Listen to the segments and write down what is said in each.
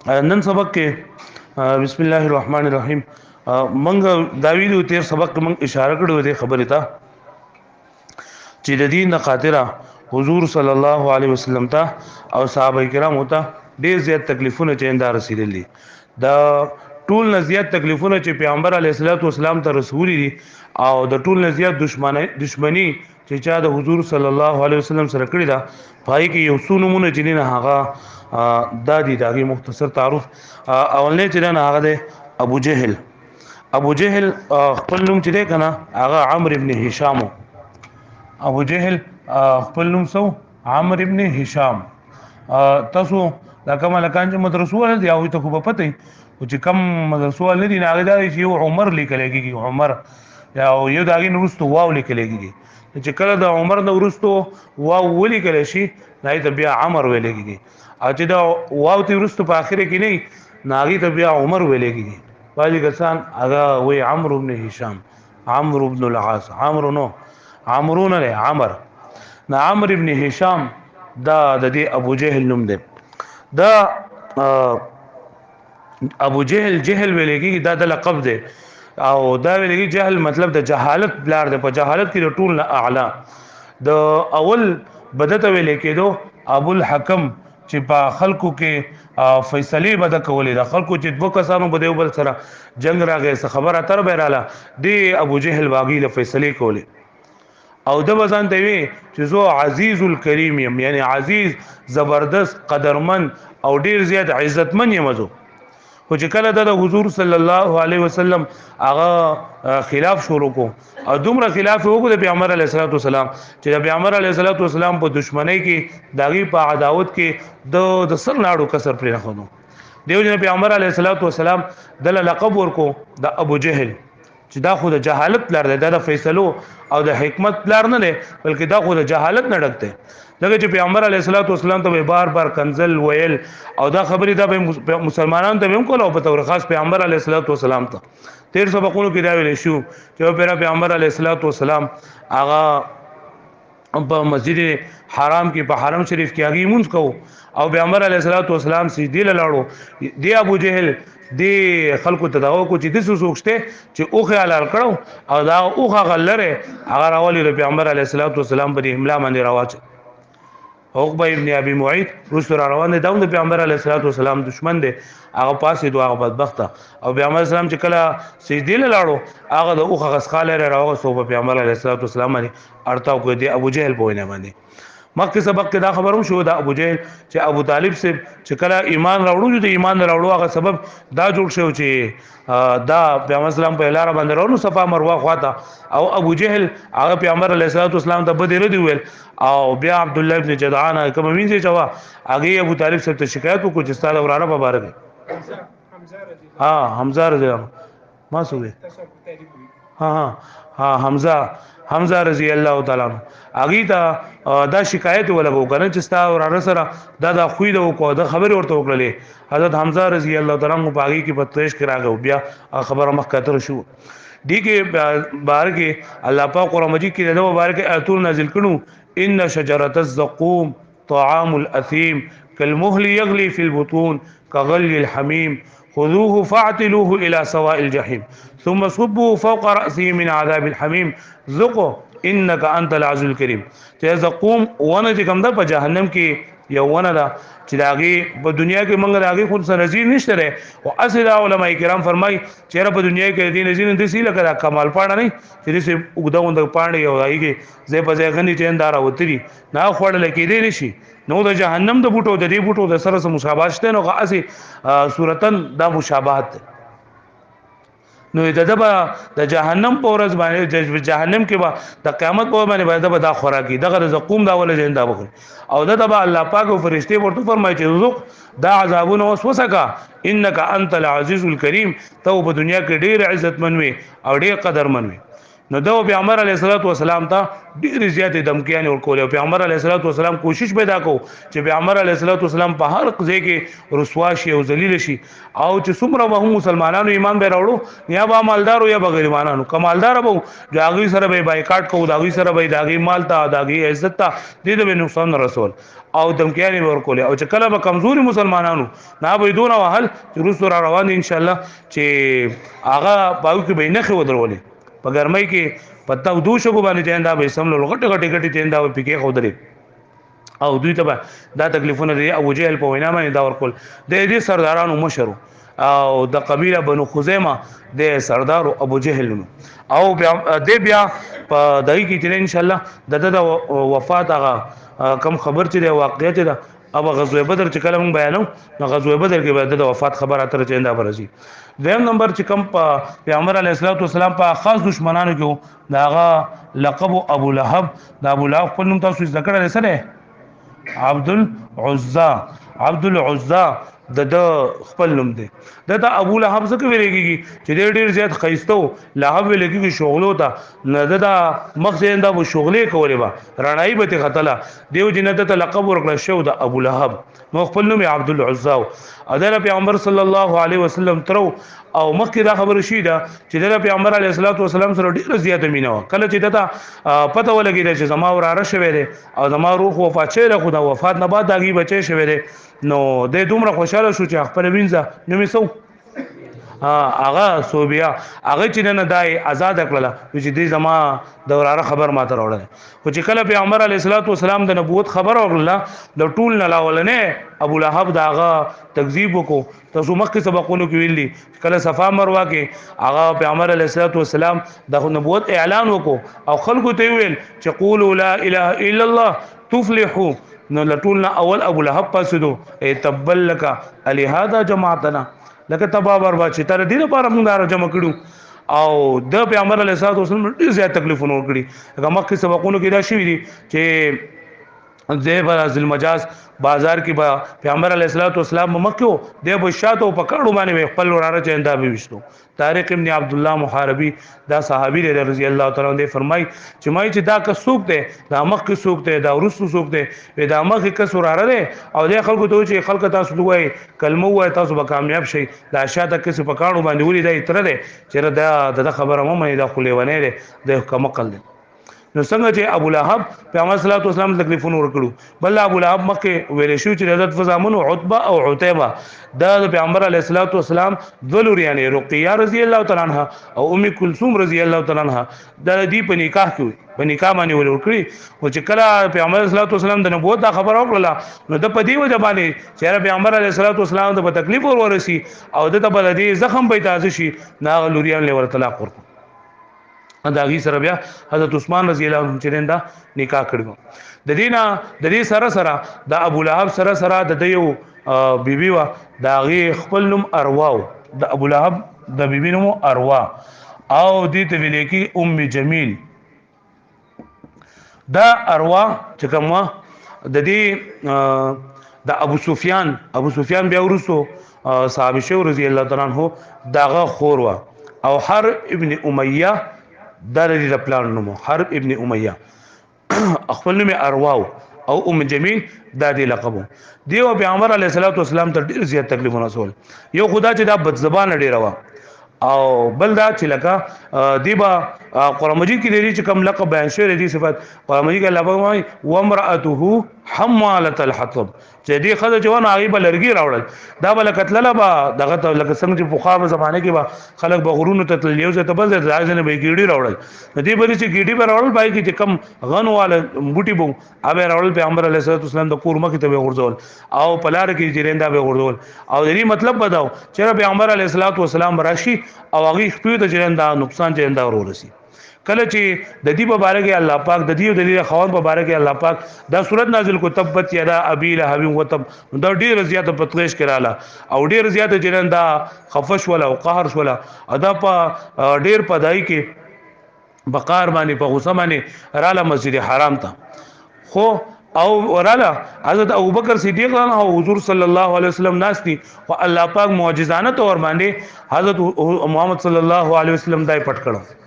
نن سبق کې بسم الله الرحمن الرحیم منګ دا ویلو تیر سبق کې منګ اشاره کړو دې خبرې ته چې د دین د خاطره حضور صلی الله علیه وسلم ته او صحابه کرام ته ډیر زیات تکلیفونه چیندا رسیدلې دا ټول نه زیات تکلیفونه چې پیغمبر علیه الصلاۃ والسلام ته رسولي دي او د ټول نه زیات دشمنی چې چا د حضور صلی الله علیه وسلم سره کړی دا پای کې یو څو نمونه چې نه هغه دادی داغي مختصر تعارف اولنې چې نه هغه د ابو جهل خپل نوم چې دی کنه هغه عمرو ابن هشام ابو جهل خپل نوم سو عمرو ابن هشام تاسو دا کومه لکان چې مدرسو ول دی او ته خو په پته او چې کم مدرسو ول دي نه دا چې عمر لیکل کېږي عمر یا یو داغي نورستو واو لیکل کېږي چې کله د عمر نو ورستو واو ولیکل شي نه ته بیا عمر ویل کېږي او چې دا واو ته ورستو په اخر کې نه ناغي ته بیا عمر ویل کېږي باجی کسان هغه وی عمرو ابن هشام عمرو ابن العاص عمرو نو عمرو نه عمر نه عمرو ابن هشام دا د دې ابو جهل نوم دی دا ابو جهل ویل کېږي دا د لقب دی او دا ویل کېږي جهل مطلب د جهالت بلار دی په جهالت کې د ټول نه اعلی د اول بدته ویل کېدو ابو الحکم چې په خلکو کې فیصله بده کولې د خلکو چې دوه کسانو بده یو بل سره جنگ راغی څه خبره تر بیراله دی ابو جهل واغی له فیصله کولې او د بزان ته وی چې زو عزیز الکریم یم یعنی عزیز زبردست قدرمن او ډیر زیات عزتمن یم زو خو چې کله د حضور صلی الله علیه وسلم هغه خلاف شروع کو او دومره خلاف وکړو د پیغمبر علیه الصلاۃ والسلام چې د پیغمبر علیه الصلاۃ والسلام په دشمنی کې داغي په عداوت کې د سر ناړو کسر پرې نه خونو دیو جن پیغمبر علیه الصلاۃ والسلام د لقب ورکو د ابو جهل چې دا خو د جهالت لار دی دا د فیصلو او د حکمت لار نه دی بلکې دا خو د جهالت نه ډک دی دغه چې پیغمبر علیه الصلاۃ والسلام ته بار بار کنزل ویل او دا خبرې دا به مسلمانانو ته هم کول او په تور خاص پیغمبر علیه الصلاۃ والسلام ته 13 سبقونو کې دا ویل شو چې پیغمبر علیه الصلاۃ والسلام هغه په مسجد حرام کې په حرم شریف کې هغه مونږ کو او پیغمبر علیه الصلاۃ والسلام سجدي لاړو دی ابو جهل دی خلکو ته داو کو چې د سوچته چې او خیال کړو او دا اوخه غلره هغه راولي د پیغمبر علیه الصلاۃ والسلام په حمله باندې راوچ عقبه ابن ابي معيط رسول روان دي د پیغمبر علیه الصلاۃ والسلام دشمن دي هغه پاسې دوه هغه بدبخت او پیغمبر اسلام چې کله سجدي لاړو هغه د اوخه غسخاله راوغه سو په پیغمبر علیه الصلاۃ والسلام باندې ارتاو کو دي ابو جهل بوینه باندې مکه سبق کې دا خبروم شو دا ابو جهل چې ابو طالب سے چې کله ایمان راوړو د ایمان راوړو هغه سبب دا جوړ شو چې دا پیغمبر اسلام په لار باندې راوړو صفه مروه خواته او ابو جهل هغه پیغمبر علیه الصلاۃ والسلام ته بدره دی ویل او بیا عبد الله ابن جدعان کوم وینځي چې هغه ابو طالب سے شکایت وکړه چې ستاسو ورانه په بار کې حمزه رضی الله ما سوې حمزه رضی الله تعالی اغه ته دا شکایت ولګو کنه چې ستا ورانه سره دا خوې د کو د خبر ورته وکړلې حضرت حمزه رضی الله تعالی عنہ باغی کې پترش کراغو بیا خبره مخ کتر شو دی کې بار کې الله پاک قرآن مجید کې د مبارک آیاتونه نازل کړو ان شجره الزقوم طعام الاثيم كالمهل يغلي في البطون كغلي الحميم خذوه فاعتلوه الى سواء الجحيم ثم صبوا فوق رأسه من عذاب الحميم ذقوا انك انت العزيز الكريم ته زقوم ونه چې کوم ده په جهنم کې یو ونه ده چې داږي په دنیا کې منګ داږي خود سره نظیر نشته ره او اصل علماء کرام فرمای چې را په دنیا کې دین نظیر د سیله کړه کمال پاڼه نه چې دې وګداوند پاڼه یو دایږي زې په ځای غني چیندار وتري نه خوړل کېدې نشي نو د جهنم د بوټو د دې بوټو د سره مشابهت شته نو غاسي صورتن دا مشابهت نو د جهنم په ورځ باندې د جهنم کې با د قیامت په باندې باید دا خوراکي دغه زقوم دا ول جندا بخوري او دا الله پاک او فرشتي ورته فرمایي چې رزق دا عذابونه وسوسکا انك انت العزيز الكريم ته په دنیا کې ډېر عزت منوي او ډېر قدر منوي نو دو پیغمبر علیه الصلاۃ والسلام ته ډیر زیات دمکیان ورکول او پیغمبر علیه الصلاۃ والسلام کوشش پیدا کو چې پیغمبر علیه الصلاۃ والسلام په هر ځای کې رسوا شي او ذلیل شي او چې څومره به مسلمانانو ایمان به راوړو یا به مالدارو یا به غریبانو کمالدار به داغي سره به بایکاټ کو داغي سره به داغي مال ته داغي عزت ته دې به نقصان رسول او دمکیان ورکول او چې کله به کمزوري مسلمانانو نه به دون وهل چې روس را روان ان شاء الله چې هغه پاو کې به نه خو درولې په ګرمۍ کې پتا ودو شو باندې چیندا به سملو غټي چیندا په پکې خو درې او دوی ته دا تکلیفونه دي ابو جهل په وینا باندې دا ورکول د دې سردارانو مشرو او د قبيله بنو خزیمه د سردار ابو جهل او بیا په دای کې چې ان شاء الله د وفات هغه کم خبر چې د واقعیت ده او غزوه بدر چې کله مونږ بیانو نو غزوه بدر کې بعد د وفات خبره تر چیندا برسي دویم نمبر چې کم په پیغمبر علیه الصلاۃ والسلام په خاص دشمنانو کې داغه لقب ابو لهب د ابو لهب په نوم تاسو ذکر لرئ سره عبد العزى د خپل نوم دی د ابو لهب څخه ویلېږي چې ډېر زیات خیستو لهب ویلېږي شغلو ته نه د مخزنده بو شغلې کولې با رڼای به خطلا دیو جنت ته لقب ورکړ شو د ابو لهب نو خپل نوم عبد العزى اذن پیغمبر صلی الله علیه وسلم ترو او مخکې دا خبر شي دا چې د پیغمبر علیه الصلاۃ والسلام سره ډیره زیاته مینه کله چې دته پته ولګی چې زما وراره شوی دی او زما روح وفات شوی دی خو د وفات نه بعد داږي بچی شوی دی نو د دومره خوشاله شو چې خپل وینځه نو می سو هغه صوبیا هغه چې نه دای آزاد کړل چې دې زما د وراره خبر ماته راوړل خو چې کله پیغمبر علیه الصلاۃ والسلام د نبوت خبر اورله د ټول نه لاولنه ابو لهب داغه تکذیب وکړو تاسو مخکې سبقونو کې ویلي کله صفا مروه کې هغه پیغمبر علیه الصلاۃ والسلام د نبوت اعلان وکړو او خلکو ته ویل چې قولوا لا اله الا الله تفلحوا نو لټولنا اول ابو لهب پاسدو تبل لك علی هذا جماعتنا لکه تبا بربا چې تر دې لپاره موږ دار جمع کړو او د پیغمبر علیه الصلاۃ والسلام ډیر زیات تکلیفونه ورکړي هغه مخکې سبقونو کې دا شوی دي چې زیبر ازل مجاز بازار کې با پیغمبر علیه الصلاۃ والسلام مکه د بشاتو پکړو باندې خپل وراره چنده به وشتو طارق ابن عبد الله محاربی دا صحابي رضی الله تعالی عنہ فرمای چې مای چې دا کسوک دی دا مخ سوک دی دا ورسو سوک دی دا مخ کس وراره دی او د خلکو ته چې خلک تاسو دوی کلمه وای تاسو به کامیاب شئ دا شاته کس پکړو باندې ولې دا تر دی چې دا خبره مو مې دا خلېونه دی د کمقل دی نو څنګه چې ابو لهب پیغمبر صلی الله علیه وسلم تکلیفونه ورکړو بل ابو لهب مکه ویل شو چې حضرت فزامن عتبه او عتیبه د پیغمبر علیه الصلاۃ والسلام ذلور یعنی رقیہ رضی الله تعالی عنها او ام کلثوم رضی الله تعالی عنها د دې په نکاح کې په نکاح باندې ورکړي او چې کله پیغمبر صلی الله علیه وسلم د نبوت دا خبر اورله نو د پدی وجه باندې چې پیغمبر علیه الصلاۃ والسلام د تکلیف ورورسي او د بلدی زخم به تازه شي نا لوریان له ور طلاق ورکړي دا غي سره بیا حضرت عثمان رضی الله عنه چې دا نکاح کړو د دې سره د ابو لهب سره د یو بیبي وا دا غي خپل نوم ارواو د ابو لهب د بیبي نوم اروا او دې ته ویل کی ام جمیل دا اروا چې کومه د دې د ابو سفیان بیا ورسو صحابه شو رضی الله تعالی عنہ داغه خور وا او حرب ابن امیہ دا د پلان نوم حرب ابن امیہ خپل نوم ارواو او ام جمیل دا دی لقب دیو پیغمبر علیه الصلاۃ والسلام ته ډیر زیات تکلیفونه رسول یو خدا چې دا بد زبان ډیر وا او بل دا چې لکه دیبا قرآن مجید کې دی چې کوم لقب بیان شوی دی صفات قرآن مجید کې الله وايي وامراته حماله الحطب چې دی خدای جوان هغه بل لرګي راوړل دا بل قتل با دغه لکه څنګه چې په خامه زمانه کې با خلک بغورونو ته تل یو ځای بل ځای ځنه به ګیډي راوړل دې بل چې ګیډي به راوړل پای کې چې کم غنواله بوټي بو اوبه راوړل پیغمبر علیه الصلاۃ والسلام د کور مخې ته ورځول او پلار کې جریندا به ورځول او دې مطلب بداو چې پیغمبر علیه الصلاۃ والسلام راشي او هغه خپل د جریندا نقصان جریندا ورورسي کله چې د دې په باره کې الله پاک د دې او د دې خوان په باره کې الله پاک دا صورت نازل کو تبت یدا ابي لهب وتب دا ډیر زیاته پتغیش کړاله او ډیر زیاته جنندا خفش ولا او قهر ولا ادا په ډیر پدای کې بقار باندې په غوسه باندې رااله مسجد حرام ته خو او وراله حضرت ابوبکر صدیق رضی الله حضور صلی الله علیه وسلم ناشتي او الله پاک معجزانه تور باندې حضرت محمد صلی الله علیه وسلم دای پټ کړو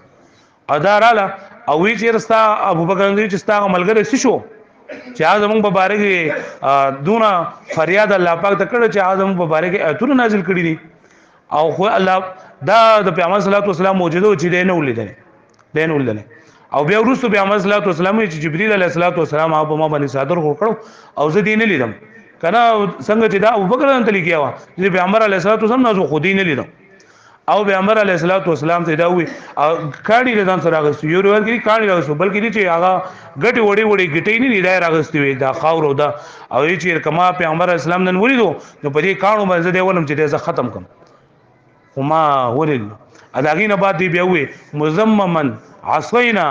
اداراله او وی چیرستا ابو بکر دی چې ستا ملګری څه شو چې اعظم مبارک دونه فریاد الله پاک ته کړ چې اعظم مبارک اتر نازل کړی دي او خو الله دا د پیغمبر صلی الله علیه وسلم معجزه چې دین ولیدل دین ولیدل او بیا ورسره پیغمبر صلی الله علیه وسلم چې جبرئیل علیه السلام هغه ما باندې صادر کړو او زه دین لیدم کنه څنګه چې دا ابو بکر ته لیکیا و چې پیغمبر علیه السلام نه خو دین لیدم او پیغمبر علیه السلام ته دا وی کاڼي له ځان سره راغستو یو ور کې کاڼي راغستو بلکې دي چې هغه غټي وړي وړي غټي نه دی راغستو وي دا خاور دا او چې کما پیغمبر اسلام نن ولیدو نو په دې کاڼو باندې دی ولم چې زه ختم کم وما ولل اداګین بعد دی بیا وی مزممن عصینا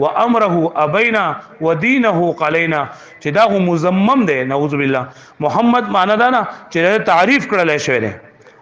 وامره ابینا ودینه قلینا چې دا مزمم دی نعوذ بالله محمد معنا دا نه چې تعریف کړل شوی دی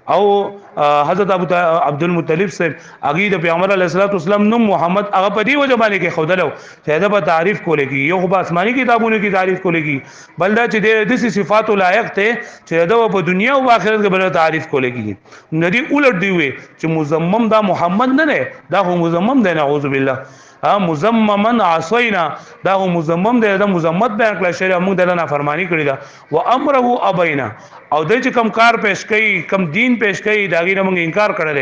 او حضرت ابو عبد المطلب صاحب اگې د پیغمبر علیه الصلاه والسلام نوم محمد هغه په دی وجه باندې کې خودلو چې دا په تعریف کولې کی یو په آسماني کتابونو کې تعریف کولې کی بل دا چې د صفات لایق ته چې دا په دنیا او آخرت کې بل تعریف کولې کی ندی اولټ دی وي چې مزمم دا محمد نه دی دا هو مزمم دی نعوذ بالله مزممن عصینا دا هو مزمم دی دا مزمت بیان کړل شریعه موږ د نه فرمانی کړی دا و امره ابینا او د چې کم کار پیش کړي کم دین پیش کړي دا غي موږ انکار کړل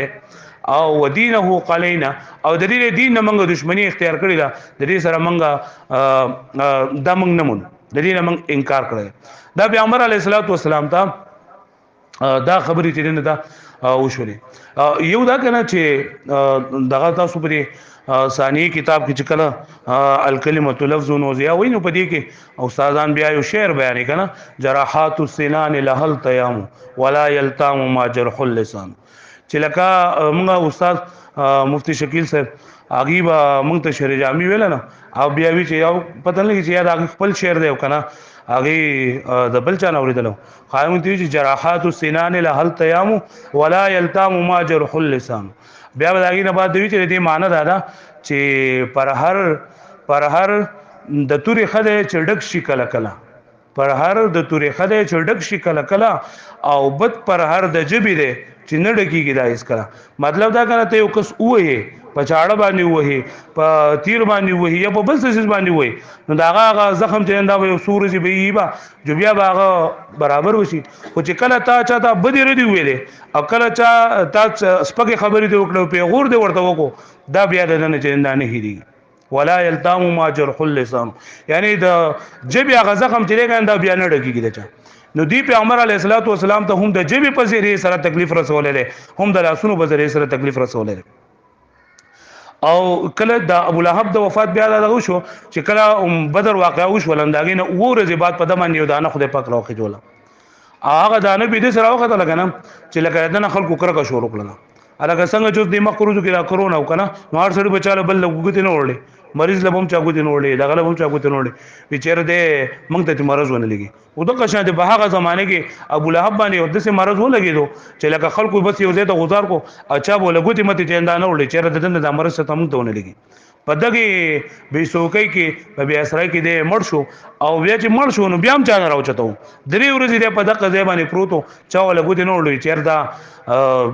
او ودینه قلینا او د دې دین موږ دشمنی اختیار کړی دا د دې سره موږ دا موږ نمون د دې موږ انکار کړل دا پیغمبر علیه الصلاۃ والسلام ته دا خبرې چې نه دا وشولې یو دا کنه چې دغه تاسو پرې ثانی کتاب کې چې کله الکلمۃ لفظ نوزیا وینو پدې کې استادان بیا یو شعر بیان کنا جراحات السنان لهل تیام ولا یلتام ما جرح اللسان چې لکه موږ استاد مفتی شکیل صاحب اغي با موږ ته شعر جامع ویل نه او بیا وی چې یو پته نه چې یاد خپل شعر دی کنه اغي د بل چا اوریدلو خایم تی چې جراحات السنان لهل تیام ولا یلتام ما جرح اللسان بیا داګي نه بعد دوی چې دې معنی دا چې پر هر د توري خده چړډک شي کله کله پر هر د توري خده چړډک شي کله کله او بد پر هر د جبي دې چې نډکیږي دا اس کله مطلب دا کنه ته یو کس وې په چاړه باندې وې په تیر باندې وې یا په بل څه باندې وې نو داغه زخم چې انده یو سورج به ایبا جو بیا باغه برابر وشي او چې کله تا چاته بدی ردی ویلې او کله چا تا سپکه خبرې دی وکړو په غور دی ورته وکړو دا بیا د نه چې انده نه هېری ولا یلتام ما جرح اللسان یعنی د جبی هغه زخم چې لګا بیا نه ډکیږي دچا نو دی پیغمبر علیه الصلاۃ والسلام ته هم د جبی په ذریعہ سره تکلیف رسولې هم د لاسونو په ذریعہ سره تکلیف رسولې او کله د ابو لهب د وفات بیا دا شو چې کله بدر واقعا وشو ولنداګین او ورځې بعد په دمن یو دانه خدای پاک راوخی جوړه هغه دانه به دې سره وخت لګنه چې لکه دنه خلکو کرکه شروع کړل الګ څنګه چې د مخروجو کې دا کرونا وکنه نو هر سړي بچاله بل لګوت نه وړلې مریض لبم چا کوت نه وړلې دغه لبم چا کوت نه وړلې بیچاره دې مونږ ته مرز ونه لګي او د قشان د بهغه زمانه کې ابو لهب باندې او د سه مرز ولګیدو چې لکه خلکو بس یو ځای ته غزار کو اچھا بوله ګوتې مته چنده نه وړلې چې د مرز ته مونږ ته ونه لګي په دغه به سوکۍ کې په بیا سره کې د مړ شو او بیا چې مړ شو نو بیا هم چا نه راوچتو درې ورځې د په دغه ځای باندې پروتو چا ول ګوتې نه وړلې چیردا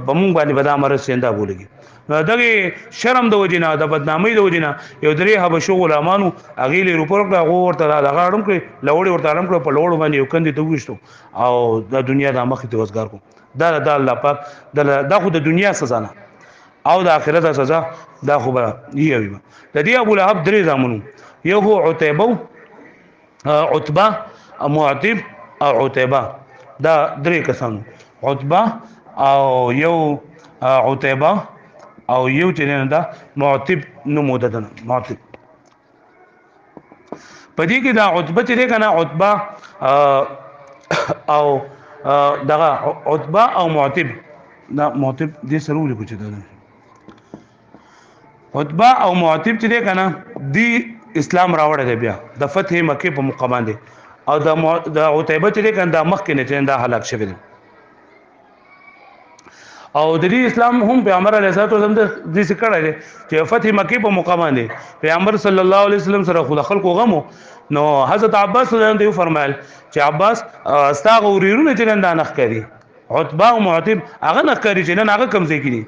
بمون باندې بدا مرز چنده بولګي دغه شرم د وجینا د بدنامۍ د وجینا یو درې حبشو غلامانو اغیلی روپور کړه غو ورته دغه اړم کړ لوړی ورته اړم کړ په لوړ باندې یو کندې ته وښتو او د دنیا د مخ ته وزګار کو دا الله پاک دا خو د دنیا سزا نه او د آخرت سزا دا خو به یوي د دې ابو لهب درې زامنو یو هو عتبه معتب او عتبه دا درې کسانو عتبه او یو عتبه او یو چې نه دا معتب نو موددن معتب پدې کې دا عتبه چې کنه عتبه او دغه عتبه او معتب دا معتب دې سره ولې کوچ دا عتبه او معتب چې کنه دی اسلام راوړی دی بیا د فتح مکه په موقع باندې او د عتبه چې کنه د مخ کې نه چې دا هلاک شوی دی او د دې اسلام هم پیغمبر علیه الصلاه والسلام د دې ذکر دی چې فتح مکه په موقع باندې پیغمبر صلی الله علیه وسلم سره خلکو غمو نو حضرت عباس رضی الله عنه فرمایل چې عباس استاغه وريرونه چې نن دانخ کړي عتبه او معتب هغه نه کړي چې نن هغه کمزې کړي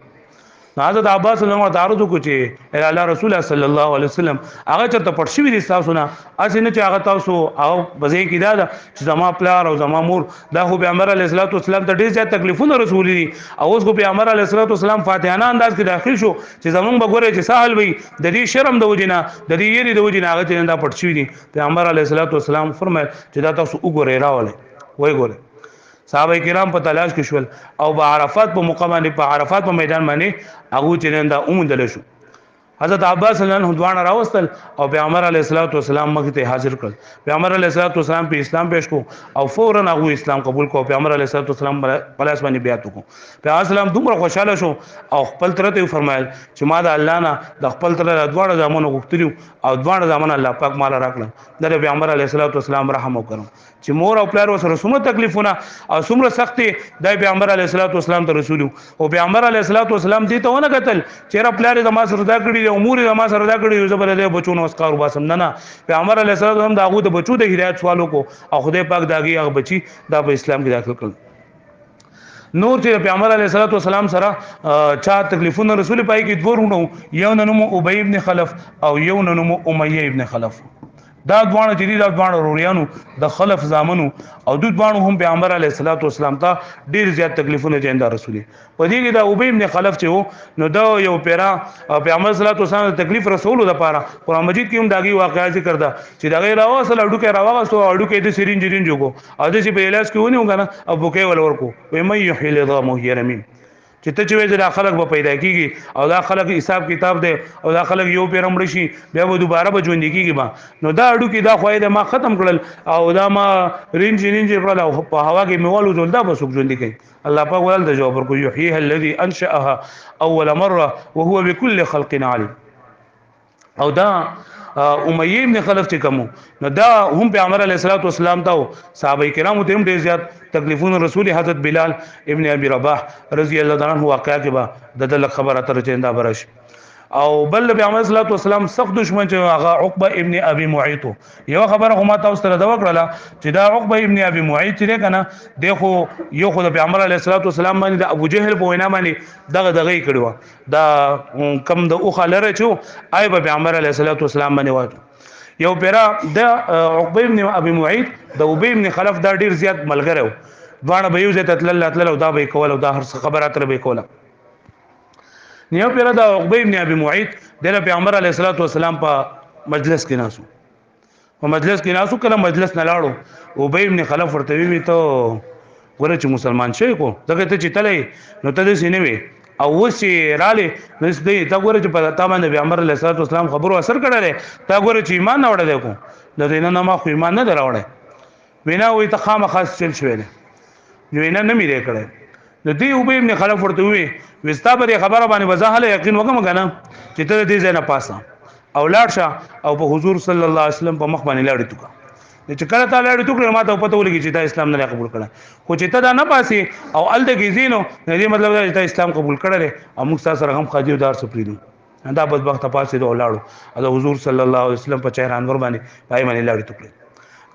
حضرت عباس رضی الله تعارض کو چې الله رسول صلی الله علیه وسلم هغه چرته پټ شوی دي تاسو نه اسنه چې هغه تاسو او بځای کې دا چې زما پلار او زما مور دا خو پیغمبر علیه الصلاه والسلام ته ډیر زیات تکلیفونه رسول دي او اوس خو پیغمبر علیه الصلاه والسلام فاتحانه انداز کې داخل شو چې زمون بګوره چې سهل وي د دې شرم د وجنه د دې یری د وجنه هغه ته دا پټ شوی دي پیغمبر علیه الصلاه والسلام فرمایل چې دا تاسو وګورئ راولې وای ګوره صحابه کرام په تلاش کې شول او په عرفات په مقام په عرفات په میدان باندې هغه چې دا اومندل شو حضرت عباس رضی الله عنه دوانه راوستل او پیغمبر علیه الصلاه والسلام مخ ته حاضر کړ پیغمبر علیه الصلاه والسلام په اسلام پیش کو او فورا هغه اسلام قبول کو پیغمبر علیه الصلاه والسلام پلاس باندې بیعت وکړو پیغمبر اسلام دومره خوشاله شو او خپل تر ته فرمایل چې ما د الله نه د خپل تر دوانه زمونږ غوښتلو او دوانه زمونږ الله پاک مال راکړل د پیغمبر علیه الصلاه والسلام رحم وکړو چې مور او پلار وسره څومره تکلیفونه او څومره سختي د پیغمبر علیه الصلاه والسلام ته رسول او پیغمبر علیه الصلاه والسلام دې ته ونه قتل چې را پلار د ما سره دا کړی د امور د ما سره دا کړی زبر له بچونو اسکار وباسم نه پیغمبر علیه الصلاه والسلام داغه د بچو د هدایت سوالو کو او خدای پاک داغي هغه بچي دا په اسلام کې داخل کړ نور چې پیغمبر علیه الصلاه والسلام سره چا تکلیفونه رسول پای کې دوه ورونو یو نوم ابی ابن خلف او یو نوم امیہ ابن خلف دا دوانه چې دا دوانه روریانو د خلف زامنو او د دوانه هم پیغمبر علیه الصلاه والسلام ته ډیر زیات تکلیفونه جندا رسولي په دې کې دا ابی ابن خلف چې وو نو دا یو پیرا پیغمبر صلی الله علیه وسلم تکلیف رسول د پاره قران مجید کې هم داغي واقعا ذکر ده چې دغه راوصل اډو کې راوغسو اډو کې د سرین جرین جوګو او د چې په علاج کې ونیو کنه او بوکې ول ورکو وې مې یحیل العظام هي رمیم چې ته چې وې دا خلک به پیدا کیږي او دا خلک حساب کتاب دی او دا خلک یو پیرم رشي بیا به دوباره به ژوند کیږي با نو دا اډو کې دا خوای د ما ختم کړل او دا ما رینج کړل او په هوا کې میوالو ځول دا به سوق ژوند کوي الله پاک ولل د جواب ورکو یحییها الذی انشأها اول مره وهو بكل خلق علیم او دا امیہ ابن خلف چې کوم نو دا هم پیغمبر علیه الصلاه والسلام ته صحابه کرامو ته هم ډیر زیات تکلیفونه رسول حضرت بلال ابن ابي رباح رضی الله تعالی عنہ واقعا کې با د خبره تر چنده برش او بل پیغمبر صلی الله علیه وسلم سخت دشمن چې هغه عقبه ابن ابي معيط یو خبره هم تاسو سره دا وکړه چې دا عقبه ابن ابي معيط چې کنه دغه یو خدای پیغمبر علیه الصلاه والسلام باندې د ابو جهل په وینا باندې دغه کړو دا کم د اوخه لره چې آی په پیغمبر علیه الصلاه والسلام باندې وایي یو پیرا د عقبه ابن ابي معيط د ابي ابن خلف دا ډیر زیات ملګری دوانه به یو ځای تتلل دا به کول او دا هر خبره تر به کوله نیو پیرا دا عقبه ابن ابي معيط د پیغمبر علیه الصلاه والسلام په مجلس کې ناسو په مجلس کې ناسو کله مجلس نه لاړو ابي ابن خلف ورته وی ته ګوره چې مسلمان شې کو دغه ته چې تلې نو ته دې سینوي او وسی رااله نو دې تا ګوره چې په تا باندې پیغمبر علیه الصلاه والسلام خبرو اثر کړل تا ګوره چې ایمان نه وړل کو د دې نه ما خو ایمان نه دراوړل وینا وې ته خامہ خاص چل شوې وینا نه میره کړل نو دی ابي ابن خلف ورته وی وستا پر خبره باندې وضاحت یقین وکم غنه چې ته دې ځای نه پاسه او لاړ شه او په حضور صلی الله علیه وسلم په مخ باندې لاړ توکا چې کله تا لاړ توکړه ما ته پته ولګی چې تا اسلام نه قبول کړه خو چې ته دا نه پاسي او ال د گیزینو دې مطلب دا چې تا اسلام قبول کړه او موږ سره هم خاجو دار سپریدو دا بدبخت پاسه د ولاړو او حضور صلی الله علیه وسلم په چهره انور باندې پای باندې لاړ توکړه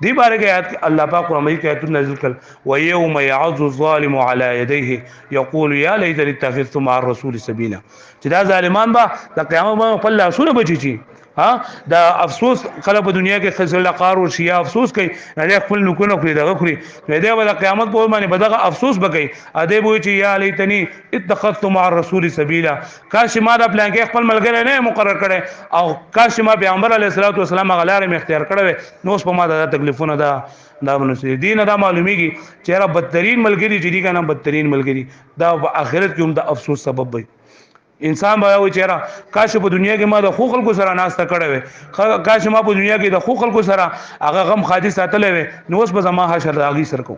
دی بارے کے آیات اللہ پاک قرآن مجید کی آیات نازل کر وَيَوْمَ يَعَضُّ الظَّالِمُ عَلَى يَدَيْهِ يَقُولُ يَا لَيْتَنِي اتَّخَذْتُ مَعَ الرَّسُولِ سَبِيلًا چې دا ظالمان با د قیامت باندې خپل لاسونه بچی چی ها دا افسوس کله په دنیا کې خزل قار او شیا افسوس کوي نه خپل نکونه کوي دغه خوري نو دا د قیامت په باندې بدغه افسوس بګي ادی بو چې یا لیتنی اتخذت مع الرسول سبیلا کاش ما د پلان کې خپل ملګری نه مقرر کړي او کاش ما پیغمبر علیه الصلاه والسلام غلار می اختیار کړو نو په ما د تکلیفونه دا بنو دین دا معلومیږي چې را بدترین ملګری چې دی کنه بدترین ملګری دا په آخرت کې هم د افسوس سبب وي انسان به وي چیرې کاش په دنیا کې ما د خو خلکو سره ناسته کړې وي کاش ما په دنیا کې د خو خلکو سره هغه غم خادي ساتلې وي نو اوس به زما حشر راغی سر کو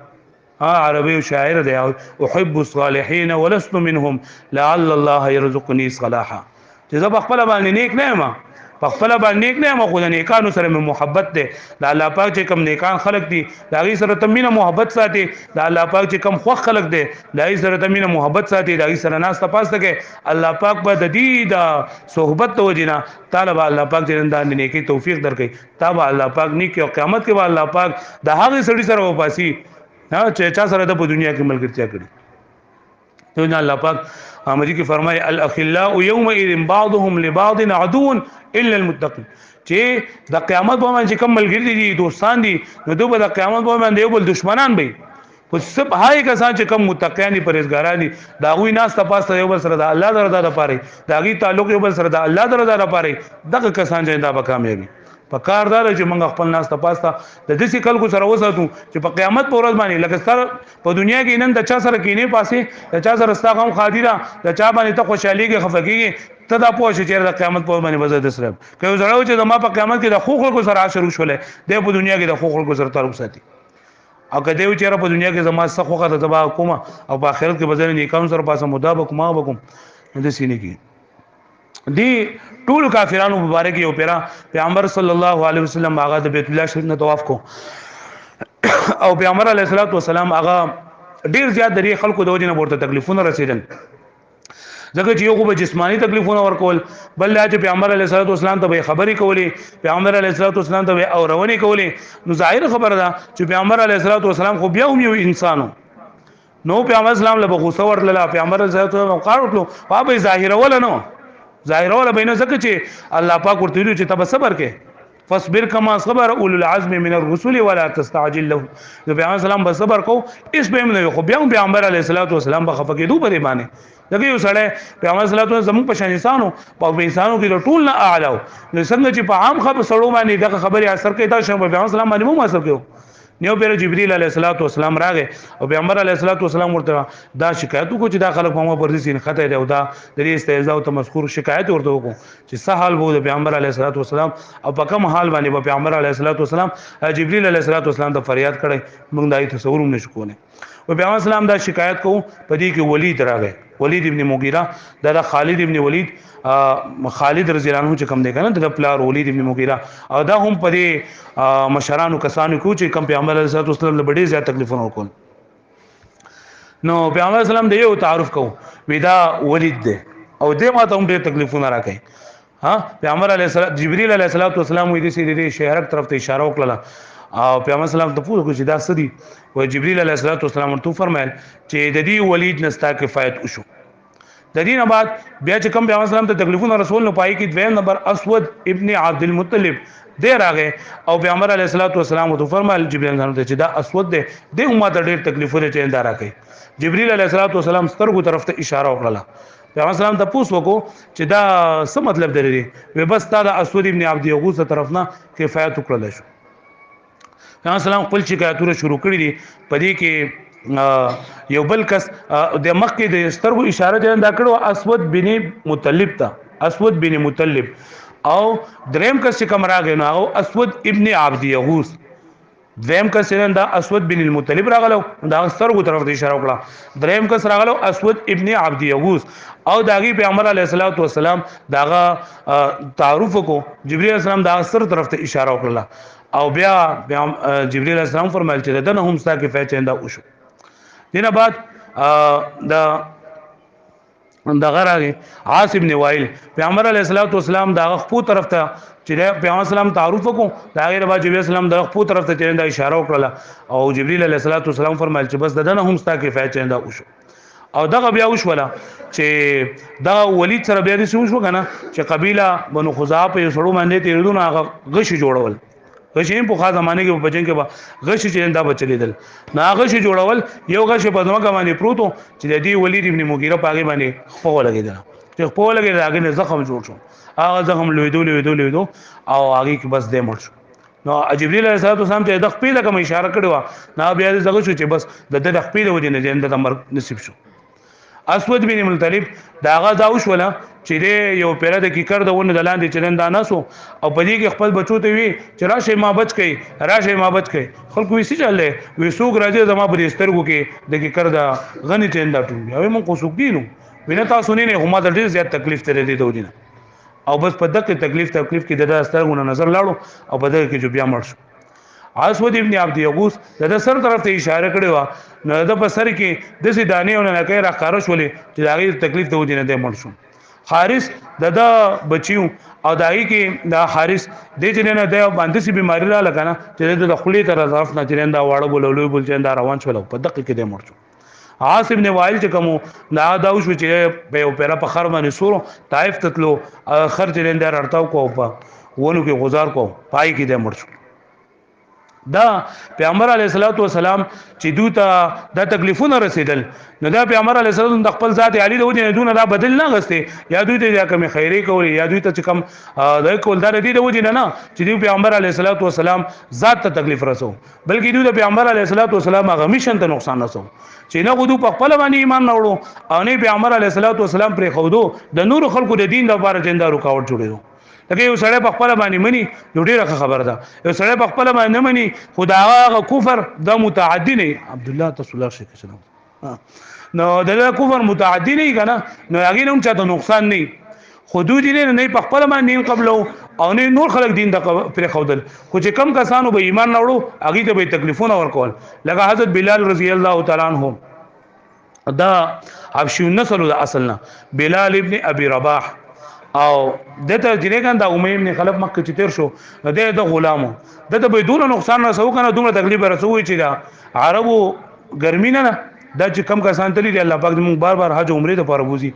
عربي شاعر دی احب الصالحين ولست منهم لعل الله يرزقني صلاحا چې زه خپل باندې نیک نه یم په خپل باندې نیک نه یم خو د نیکانو سره مې محبت ده د الله پاک چې کم نیکان خلق دي دا غي سره تمینه محبت ساتي د الله پاک چې کم خوخ خلق دي دا غي سره تمینه محبت ساتي دا غي سره ناس تپاسته کې الله پاک به د دې د صحبت توجینا طالب الله پاک دې د نیکی توفیق درکړي تابع الله پاک نیک او قیامت کې به الله پاک د هغه سړي سره وپاسي چې چا سره د په دنیا کې ملګرتیا کړي تو نه الله پاک امری کې فرمای الاخلاء یومئذ بعضهم لبعض عدو الا المتقين چې د قیامت په باندې کوم ملګری دي دوستان دي نو دوی د قیامت په باندې یو بل دشمنان وي خو سب هاي کسان چې کوم متقین پرهیزګاران دي دا غوي ناس تاسو یو بل سره د الله دردا لپاره دا غي تعلق یو بل سره د الله دردا لپاره دغه کسان چې دا به کامیابی په کار دار چې موږ خپل ناس تاسو د دې خلکو سره وساتو چې په قیامت پر ورځ باندې لکه ستاره په دنیا کې نن د چا سره کینې پاسه د چا سره ستاغم خادیره د چا باندې ته خوشحالي کې خفګي ته دا پوه چې د قیامت پر باندې وزد سره کوي زړه چې ما په قیامت کې د خو خلکو سره عاشر شولې د په دنیا کې د خو خلکو سره تعلق ساتي او کله یو چیرې په دنیا کې زما څخه خوخه ته تبا کوم او په آخرت کې بدل نه کوم سره پاسه مدابق ما وکم د سینې کې دی ټول کافرانو مبارک یو پیرا پیغمبر صلی الله علیه وسلم هغه د بیت الله شریف نه طواف کو او پیغمبر علیه الصلاۃ والسلام هغه ډیر زیات د خلکو د وجنه ورته تکلیفونه رسیدل ځکه چې یو خو جسمانی تکلیفونه ورکول بل لا چې پیغمبر علیه الصلاۃ والسلام ته خبرې کولې پیغمبر علیه الصلاۃ والسلام ته او روانې کولې نو ظاهر خبره ده چې پیغمبر علیه الصلاۃ والسلام خو بیا هم یو انسانو نو پیغمبر اسلام له غوسه ورتله پیغمبر علیه الصلاۃ والسلام قار وکړو هغه ظاهر ولا نو ظاهر ولا بینه ځکه چې الله پاک ورته ویلو چې تب صبر کې فاصبر كما صبر اولو العزم من الرسل ولا تستعجل له پیغمبر اسلام به صبر کو اس به نه خو بیا پیغمبر علیه الصلاۃ والسلام به خفقېدو په باندې دغه یو سړی پیغمبر صلی الله علیه وسلم زموږ په شان انسانو په انسانو کې ټول نه اعلی نو څنګه چې په عام خبر سړو باندې دغه خبري اثر کوي دا شی پیغمبر اسلام باندې مو اثر کوي نیو پیر جبرئیل علیه الصلاۃ والسلام راغې او پیغمبر علیه الصلاۃ والسلام ورته دا شکایت وکړو چې دا خلک په ما پر دې سین خطه دی او دا د دې استهزاء او تمسخر شکایت ورته وکړو چې څه حال وو د پیغمبر علیه الصلاۃ والسلام او په کوم حال باندې په پیغمبر علیه الصلاۃ والسلام جبرئیل علیه الصلاۃ والسلام ته فریاد کړي موږ دای تصور هم نشو کولای او پیغمبر اسلام دا شکایت کوو په دې کې ولید راغی ولید ابن مغیره دا خالد ابن ولید خالد رضی الله عنه چې کوم دی کنه د پلار ولید ابن مغیره او دا هم په دې مشرانو کسانو کو چې کوم پیغمبر علیه الصلوۃ والسلام له ډېر زیات تکلیفونه وکول نو پیغمبر اسلام د یو تعارف کو ودا ولید دی او دې ماته هم ډېر تکلیفونه راکې ها پیغمبر علیه الصلوۃ جبرئیل علیه الصلوۃ والسلام وې دې شهرک طرف ته اشاره وکړه او پیغمبر اسلام ته پوښتنه وکړه چې دا سدي او جبرئیل علیه الصلوۃ والسلام ورته فرمایل چې د دې ولید نستا کفایت وشو د دې نه بعد بیا چې کوم پیغمبر اسلام ته تکلیفونه رسول نه پای کې دویم نمبر اسود ابن عبد المطلب دې راغې او پیغمبر علیه الصلوۃ والسلام ته فرمایل جبرئیل ته چې دا اسود دې د امت ډېر تکلیفونه چیندا راکې جبرئیل علیه الصلوۃ والسلام سترګو طرف ته اشاره وکړه پیغمبر اسلام ته پوښتنه وکړو چې دا څه مطلب درې وي بس تا د اسود ابن عبد یغوث طرف نه کفایت وکړل شو پیغمبر اسلام خپل شکایتونه شروع کړی دي په دې کې یو بل کس د مخ کې د سترګو اشاره دی دا کړو اسود بن مطلب ته اسود بن مطلب او دریم کس چې کوم راغی نو اسود ابن عبد یغوث دریم کس دا اسود بن المطلب راغلو دا سترګو طرف ته اشاره وکړه دریم کس راغلو اسود ابن عبد یغوث او داغي پیغمبر علیه الصلاۃ والسلام داغه تعارف کو جبرئیل السلام دا سر طرف ته اشاره وکړه او بیا جبرئیل السلام فرمایل چې دنه هم ستا کې فیچنده وشو دینه بعد دا غراغي عاص ابن وائل پیغمبر علیه الصلاۃ والسلام دا خپل طرف ته چې پیغمبر اسلام تعارف کو دا غیر با جبرئیل السلام دا خپل طرف ته چیندا اشاره وکړه او جبرئیل علیه الصلاۃ والسلام فرمایل چې بس دنه هم ستا کې فیچنده وشو او دغه بیا وشوله چې دا ولید سره بیا دې شو کنه چې قبيله بنو خزاعه په سړو باندې تیردون هغه غش جوړول غشیم په خاصه معنی کې په بچن کې به غش چې دا بچلیدل نا غش جوړول یو غش په دماغ باندې پروتو چې د دې ولید ابن مغیره پاګې باندې خو لګیدل چې خو لګیدل هغه زخم جوړ شو هغه زخم لویدو او هغه کې بس دې مړ شو نو جبرئیل علیه السلام ته د خپل کوم اشاره کړو نو بیا دې زغه شو چې بس د خپل وجه نه جنت امر نصیب شو اسود بن مطلب داغه داوش ولا چې یو پیره د کیکر د ونه د لاندې چرند داناسو او په دې کې خپل بچو ته وی چې راشه ما بچ کړي راشه ما بچ کړي خلکو وی سي چلې وی سوق راځي زما په سترګو کې د کیکر د غنی چرند ټول او مون کو سوق دینو وینه تاسو نه هم د ډیر زیات تکلیف ترې دی دوجینه او بس په دغه تکلیف کې د سترګو نظر لاړو او په دغه کې جو بیا مړ شو اسود ابن عبد یغوث د سر طرف ته اشاره کړې و نو د بسر کې د سې دانې او نه کې راخاره شولې چې داغه تکلیف ته ودینه د مړ شو حارث د بچیو او دای کې دا حارث د جننه د باندې سي بیماری را لګنه چې د خولي تر طرف نه جننه دا واړه بولولو بول جننه روان شول په دقیقه کې د مړ شو عاصم بن وائل چې کوم دا داوش چې په پیرا په خر باندې سورو طائف تتلو خرج لندار ارتاو کو په ونو کې گزار کو پای کې د مړ شو دا پیغمبر علیه الصلاۃ والسلام چې دوی ته د تکلیفونه رسیدل نو دا پیغمبر علیه السلام د خپل ذات علی د وجه نه دا بدل نه غسته یا دوی ته کوم خیری کوي یا دوی ته کوم د کول دار دي د وجه نه چې دوی پیغمبر علیه الصلاۃ والسلام ذات ته تکلیف رسو بلکې دوی د پیغمبر علیه الصلاۃ والسلام هغه میشن ته نقصان رسو چې نه غدو په خپل باندې ایمان نه وړو او نه پیغمبر علیه الصلاۃ والسلام پر خودو د نور خلقو د دین لپاره جندا رکاوټ جوړیدو لکه یو سړی په خپل باندې مني نو ډیره خبره ده یو سړی په خپل باندې مني خدا هغه کفر د متعدی نه عبد الله رسول الله شیخ سلام نو د کفر متعدی نه کنه نو هغه نوم چاته نقصان نه حدود نه په خپل باندې قبلو او نه نور خلک دین د پر خودل خو چې کم کسانو به ایمان راوړو هغه ته به تکلیفونه ورکول لکه حضرت بلال رضی الله تعالی عنہ دا حبشي نسل د اصلنا بلال ابن ابي رباح او دته جریګان دا امیم نه خلف مکه چې تیر شو د غلامو دته به دونه نقصان رسو کنه دومره تکلیف رسوي چې دا عربو ګرمي نه دا چې کم کسان تللی دی الله پاک دې بار بار حج عمره ته پروزي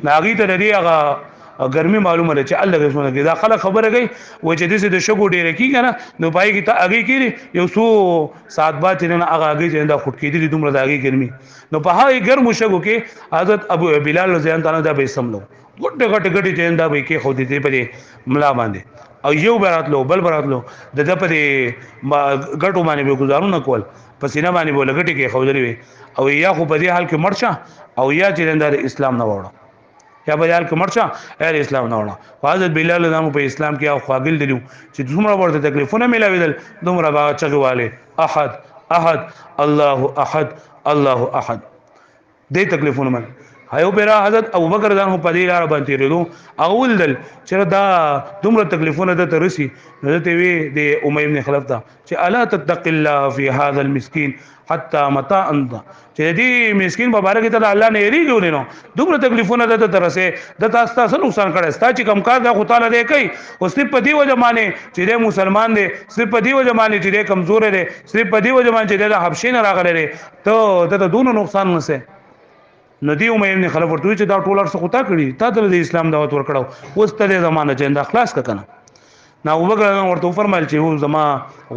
ناغي ته لري هغه ګرمي معلومه ده چې الله غوښنه کې دا خلک خبره کوي و چې دې د شګو ډیره کی کنه نو پای کې ته اگې کړي یو سو سات بات نه هغه اگې چې دا خټ کېدلی دومره دا اگې ګرمي نو په هغه ګرمو شګو کې حضرت ابو بلال رضی الله تعالی دا به سملو ګټه ګټه چیندا به کې خو دې په ملا باندې او یو براتلو بل براتلو د په ګټو باندې به گزارونه کول پسینه باندې بوله ګټه کې خو درې او یا خو په دې حال کې مرچا او یا چې اسلام نه وړه یا په حال کې مرچا اهل اسلام نه وړه حضرت بلال نام په اسلام کې او خواګل دلیو چې دومره ورته تکلیفونه ملاویدل دومره باغ چغواله احد احد الله احد الله احد دې تکلیفونه من هيو پیرا حضرت ابوبکر ځان په دې لار باندې تیرېدو اول دل چې دا دومره تکلیفونه د ترسي نو ته وی د اميه ابن خلف ته چې الا تتق الله في هذا المسكين حتى متى انت چې دې مسكين مبارک ته الله نه یریږي نو دومره تکلیفونه د ترسه د تاسو نقصان کړي ستا چې کم کار د خدای تعالی دی کوي او صرف په دې وجه باندې چې د مسلمان دی صرف په دې وجه باندې چې د کمزور دی صرف په دې وجه باندې چې د حبشین راغلی دی ته د دونو نقصان نسه ندی امه ابن خلف ورته چې دا ټول ارڅ خطا کړی تا ته د اسلام دعوت ورکړو اوس ته د زمانه چې دا خلاص کنه نو وګړه ورته فرمایل چې هو زما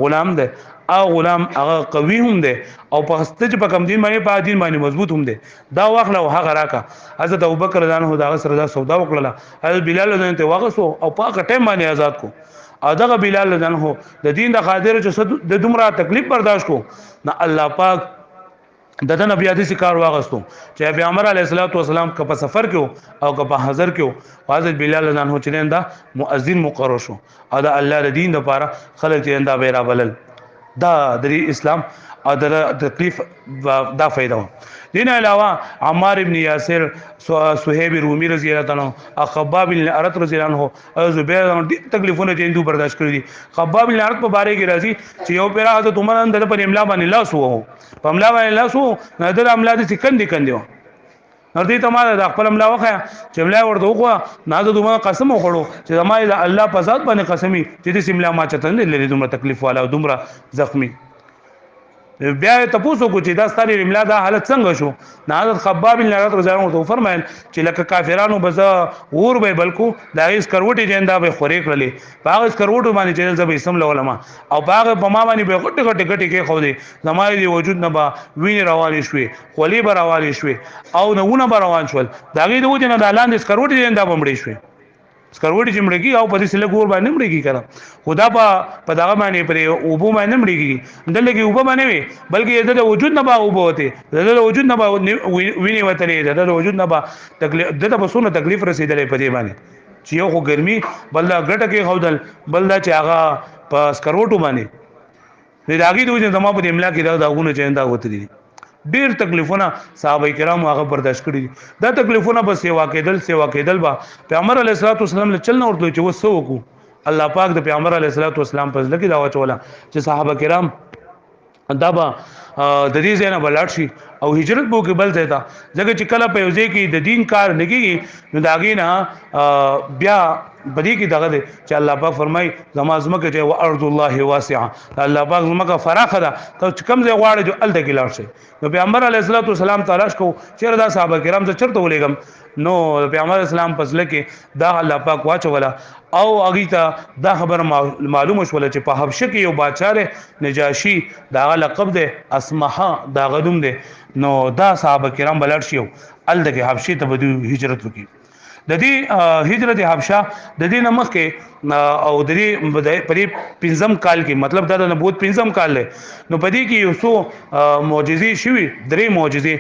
غلام دی او غلام هغه قوي هم دی او په هسته چې په کم دین باندې په دین باندې مضبوط هم دی دا واخله او هغه راکا حضرت ابوبکر رضی الله عنه دا سره دا سودا وکړه حضرت بلال رضی الله عنه واغسو او په هغه ټیم باندې آزاد کو او دغه بلال رضی الله عنه د دین د قادر چې د دومره تکلیف برداشت کو نه الله پاک دته نبی حدیث کار واغستو چې پیغمبر علیه الصلاۃ والسلام که په سفر کې او که په حضر کې حضرت بلال رضی الله عنه چې دا مؤذن مقرر شو او دا الله د دین لپاره خلک چې دا بیره بلل دا د اسلام او د تکلیف دا فائدہ دین علاوه عمار ابن یاسر صہیب رومی رضی الله عنه خباب بن ارت رضی الله عنه او زبیر د تکلیفونه چې دوی برداشت کړی دي خباب بن ارت په باره کې راځي چې یو پیرا حضرت عمر اندر په املا باندې لاس وو په املا باندې لاس وو نظر املا دي کندي کندي نو دې ته ما د خپل املا وخه چې املا ورته وکړه نه د دومره قسم وخړو چې زما الله په ذات باندې قسمی چې دې املا ما چته نه لري دومره تکلیف والا او دومره زخمی بیا ته پوسو کو چې دا ستاري املا دا حالت څنګه شو نه حضرت خباب بن لغت رضی الله عنه فرمایل چې لکه کافرانو بز اور به بلکو دا هیڅ کروټي جندا به خورې کړلې باغ کروټو باندې چې زب اسلام علماء او باغ په ما باندې به غټ غټ غټي کې خو دې زمای دی وجود نه با ویني روانې شوې خولي به روانې شوې او نهونه به روان شول دا غي د وجه نه د لاندې کروټي جندا بمړې شوې سکروټي چې مړږي او په دې سره ګور باندې مړږي کړه خدا په دغه باندې پر اوبو باندې مړږي دلته اوبو باندې وي بلکې د وجود نه با اوبو وته د وجود نه با ویني وته د وجود نه با تکلیف دته بسونه تکلیف رسیدلې په دې باندې چې یو خو ګرمي بل دا ګټه کې خودل بل دا چې هغه په سکروټو باندې د هغه د وجه زما په املا کې دا داغونه چیندا وته دي ډیر تکلیفونه صحابه کرام هغه برداشت کړی دا تکلیفونه بس سیوا کېدل با پیغمبر علیه الصلاۃ والسلام له چلنه ورته چې وسو کو الله پاک د پیغمبر علیه الصلاۃ والسلام په ځل کې دا وچولا چې صحابه کرام دا با د دې ځای نه بلاړ شي او هجرت بو کې بل ځای ته ځکه چې کله په یوځای کې د دین کار لګيږي نو دا غي نه بیا بدی کې دغه دی چې الله پاک فرمای زما زمکه چې و ارض الله واسعه الله پاک زمکه فراخه ده ته کم ځای غواړي جو ال د ګلار شي نو پیغمبر علیه الصلاۃ والسلام تلاش کو چیرې دا صحابه کرام ته چرته ولېګم نو پیغمبر اسلام پسله کې دا الله پاک واچولا او اغه ته دا خبر معلومه شول چې په حبشه کې یو بادشاہ نجاشی دا لقب ده اسمحه دا غدوم ده نو دا صحابه کرام بلل شي ال د حبشه ته بدو هجرت وکي د دې هجرت حبشه د دې نمخ کې او د دې پرې پنځم کال کې مطلب دا د نبوت پنځم کال له نو پدې کې یو څو معجزې شوي درې معجزې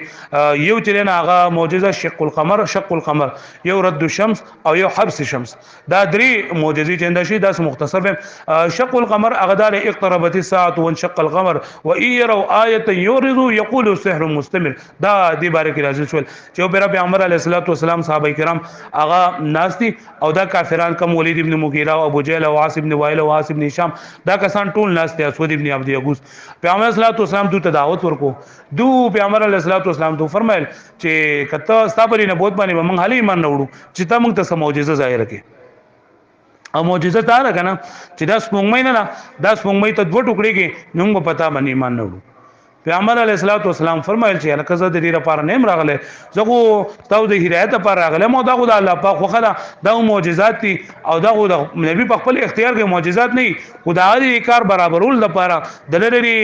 یو چې نه هغه معجزه شق القمر یو رد الشمس او یو حبس الشمس دا درې معجزې چې انده شي دا مختصر به شق القمر هغه د اقتربت الساعه وانشق القمر وان يروا ايه يورثوا يقولوا سحر مستمر دا دې باره کې راځي شول چې پیغمبر علیه الصلاۃ والسلام صحابه کرام هغه ناس دي او دا کافران کم ولید ابن مغیره او ابو جهل او عاص ابن وائل او عاص ابن هشام دا کسان ټول ناس دي اسود ابن عبد یغوس پیغمبر صلی الله علیه وسلم ته دعوت ورکو دو پیغمبر علیه الصلاۃ والسلام ته فرمایل چې کته ستابلی نه بوت باندې موږ حالي ایمان نه وړو چې تا موږ ته معجزه ظاهر کړي او معجزه تا را کنه چې دا سپوږمۍ نه دا سپوږمۍ ته دوه ټوکړي کې موږ پتا باندې ایمان نه وړو پیغمبر علیه الصلاۃ والسلام فرمایل چې الکه زه د دې لپاره نیم راغله زه تاسو د هدایت لپاره راغله مو دا خدای الله پاک خو دا معجزات دي او دا نبی په خپل اختیار کې معجزات نه خدای دې کار برابرول لپاره د لری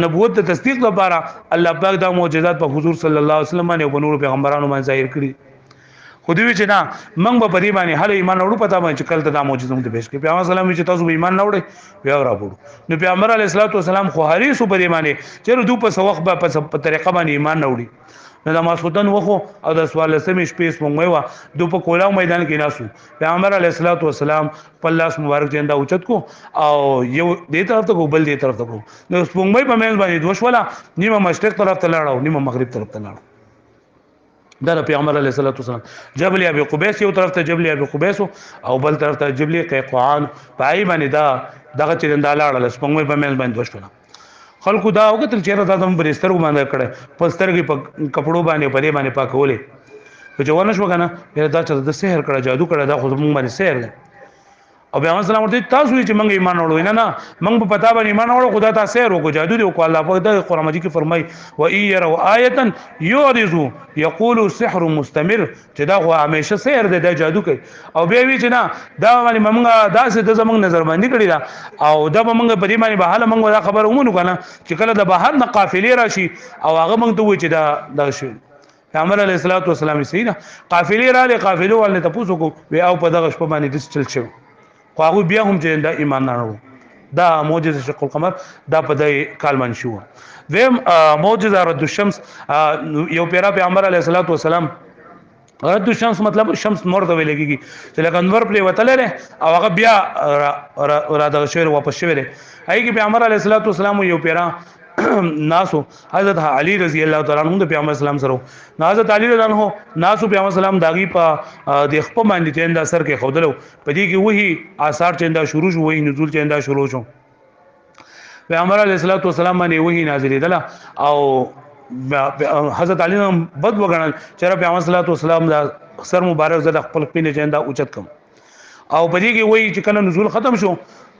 نبوت د تصدیق لپاره الله پاک دا معجزات په حضور صلی الله علیه وسلم باندې او په نور پیغمبرانو باندې ظاهر کړي خو دوی چې نه موږ به په دې باندې هله ایمان وړو پتا باندې چې کله دا معجزه موږ پېښ کړي پیغمبر سلام چې تاسو به ایمان نه وړئ بیا راوړو نو پیغمبر علیه الصلاۃ والسلام خو حریص په دې باندې چې دوی په سوخ په طریقه باندې ایمان نه وړي نو د ماسودن وخو او د سوال سمې شپې سپوږمۍ وا دوی په کولاو میدان کې ناسو پیغمبر علیه الصلاۃ والسلام په لاس مبارک جندا اوچت کو او یو دې طرف ته کو بل دې طرف ته کو نو سپوږمۍ په مېز باندې دوشولا نیمه مشرق طرف ته لاړو نیمه مغرب طرف ته لاړو دا پیغمبر علیه الصلاۃ والسلام جبل ابي قبيس یو طرف ته جبل ابي قبيس او بل طرف ته جبل قيقعان پای باندې دغه چې دالاړه سپوږمۍ په مېز باندې وشوله خلکو دا وکتل چې دا د برستر باندې کړه پسترګي په کپړو باندې په دې باندې پاکولې په جوانه شو کنه دا چې د سحر کړه جادو کړه دا خو موږ باندې سحر دی او بیا مسلمان ورته تاسو چې موږ ایمان وړو نه موږ په پتا باندې ایمان وړو خدا تاسو سحر وکړو جادو دی او الله په د قرآن مجید کې فرمای و ان يروا ايه يعرضوا يقولوا سحر مستمر چې دا خو همیشه سحر دی د جادو کوي او بیا وی چې نه دا باندې موږ داسې د زمونږ نظر باندې کړی دا او دا موږ په دې باندې به حاله موږ دا خبر ومنو کنه چې کله د بهر نه قافلې راشي او هغه موږ ته وی چې دا شي پیغمبر علیه الصلاۃ والسلام سینا قافلې را لې قافلو ولنه تاسو کو بیا او په دغه شپه باندې د چل شو خو هغه بیا هم چې دا ایمان نه وړو دا معجزه شق القمر دا په دای کال باندې شو ویم معجزه رد الشمس یو پیرا پیغمبر علیه الصلاۃ والسلام رد الشمس مطلب شمس نور ته ویلېږي چې لکه انور په وتلره او هغه بیا را دغه شعر واپس شوی دی هغه پیغمبر علیه الصلاۃ والسلام یو پیرا ناسو حضرت علی رضی الله تعالی عنہ د پیغمبر اسلام سره حضرت علی رضی الله عنه ناسو پیغمبر اسلام داغي په د خپل باندې چنده اثر کې خودلو پدې کې وਹੀ آثار چنده شروع شو وਹੀ نزول چنده شروع شو پیغمبر علیه الصلاۃ والسلام باندې وਹੀ نازلېدل او حضرت علی بد وګڼل چې پیغمبر صلی الله علیه وسلم دا سر مبارک زده خپل پینې چنده اوچت کم او پدې کې وਹੀ چې کله نزول ختم شو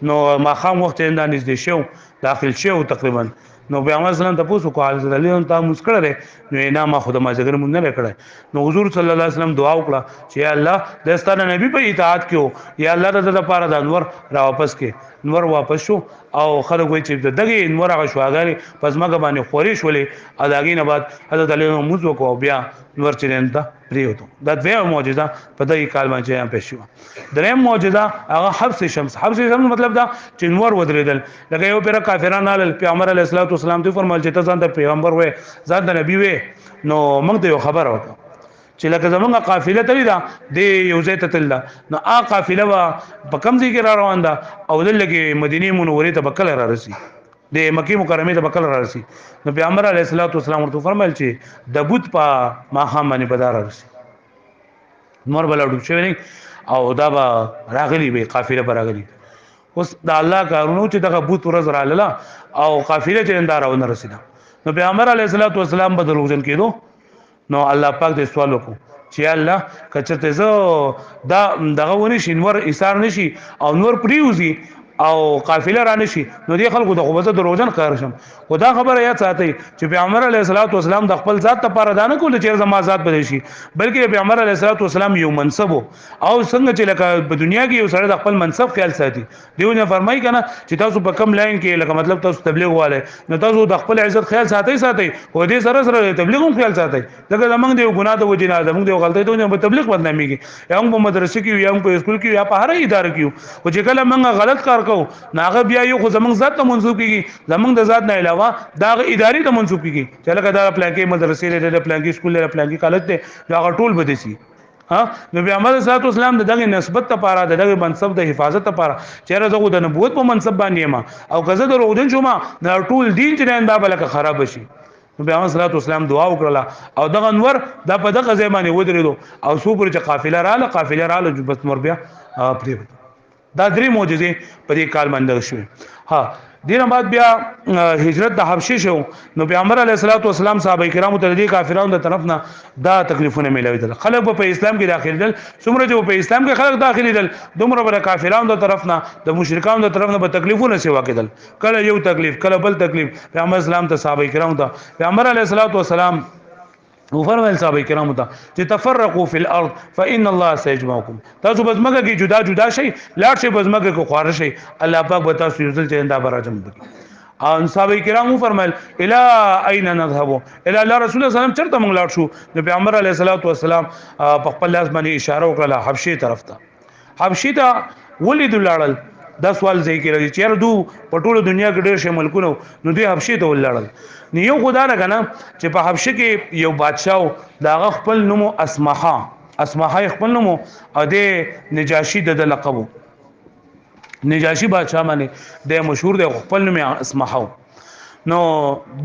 نو ماخام وخت چنده نږدې شو داخل شو تقریبا نو پیغمبر اسلام تاسو کو حضرت علی ته مسکړه نو نه ما خود ما ذکر مونږ نه کړه نو حضور صلی الله علیه وسلم دعا وکړه چې الله د ستاره نبی په اطاعت کړو یا الله د لپاره د انور را واپس کې انور واپس شو او خلک وایي چې دغه انور هغه شواګاری پس مګه باندې خوري شولې اداګې نه بعد حضرت علی موږ وکاو بیا انور چرنده پریوتو دا دوه معجزه په دای کال باندې هم پېښ شو دریم معجزه هغه حبس شمس مطلب دا چې انور ودرېدل لکه یو پیر کافرانو ال پیغمبر علیه الصلاۃ والسلام ته فرمایل چې ته ځان ته پیغمبر وې ځان ته نبی وې نو موږ ته یو خبر وکړه چې لکه زمونږه قافله تللی دا د یو ځای ته تلل نو قافله وا په کوم ځای کې را روان ده او دلته مدینه منوره ته بکل را رسی د مکی مکرمه ته بکل را رسی نو پیغمبر علیه الصلاۃ والسلام ورته فرمایل چې د بوت په ماخام باندې بدار رسی نور بل ډوب شوی او دا به راغلی به قافله پر راغلی اوس د الله کارونو چې دغه بوت ورځ را لاله او قافله چې اندارونه رسیدا نو پیغمبر علیه الصلاۃ والسلام بدلوجن کېدو نو الله پاک دې سوال وکړو چې الله کچته زه دا دغه ونی شي نور ایثار نشي او نور پریوزي او قافله را نشي نو دي خلکو د خوبته دروژن کار شم خدا خبره یا ساتي چې پیغمبر علیه الصلاۃ والسلام د خپل ذات لپاره دانه کول چې زما ذات بده شي بلکې پیغمبر علیه الصلاۃ والسلام یو منصب او څنګه چې لکه په دنیا کې یو سره د خپل منصب خیال ساتي دیونه فرمایي کنه چې تاسو په کم لاین کې لکه مطلب تاسو تبلیغ والے نو تاسو د خپل عزت خیال ساتي او دې سره سره تبلیغ هم خیال ساتي دغه زمنګ دی ګناه د وجنه زمنګ دی غلطي ته په تبلیغ بدناميږي یا هم په مدرسې کې یا هم په اسکول کې یا په هر اداره کې او چې کله موږ غلط کار کوو ناغه بیا یو خو زمنګ ذات ته منسوب کیږي زمنګ د ذات نه علاوه دا ادارې ته منسوب کیږي چې لکه دا پلان کې مدرسې لري پلان کې اسکول لري پلان کې کالج ته دا ټول بده شي ها نبی محمد صلی الله علیه وسلم دغه نسبت لپاره دغه منصب د حفاظت لپاره چیرې زغه د نبوت په منصب باندې ما او کزه د رودن شوما دا ټول دین چې نه دا بلکه خراب شي نبی محمد صلی الله علیه وسلم دعا وکړه او دغه انور دا په دغه ځای باندې ودرېدو او سو پر چې قافله رااله بس مر بیا پرې دا درې معجزې په دې کال باندې شوې ها دینه بعد بیا هجرت د حبشه شو نو پیغمبر علیه الصلاۃ والسلام صحابه کرامو ته دې کافرانو د طرف نه دا تکلیفونه ملویدل خلک په اسلام کې داخليدل څومره چې په اسلام کې خلک داخليدل دومره به کافرانو د طرف نه د مشرکانو د طرف نه به تکلیفونه سیوا کېدل کله یو تکلیف کله بل تکلیف پیغمبر اسلام ته صحابه کرامو ته پیغمبر علیه الصلاۃ والسلام وفرمایل صحابه کرامو ته چې تفرقوا فی الارض فان الله سيجمعكم تاسو بزمګه کې جدا جدا شي لاړ شي بزمګه کې خوار شي الله پاک به تاسو یو ځل چې انده براجم وکړي او صحابه کرامو فرمایل الی اين نذهب الی الله رسول الله سلام چرته موږ لاړ شو د پیغمبر علیه الصلاۃ والسلام په خپل لاس باندې اشاره وکړه حبشې طرف ته حبشې ته ولید لاړل دا سوال ځای کې راځي چې دو په ټوله دنیا کې ډېر شي ملکونه نو دوی حبشې ته ولړل نو یو خدا نه کنه چې په حبشه کې یو بادشاہ دا خپل نوم اسمحه خپل نوم او د نجاشي د لقب نجاشي بادشاہ باندې د مشهور د خپل نوم اسمحه نو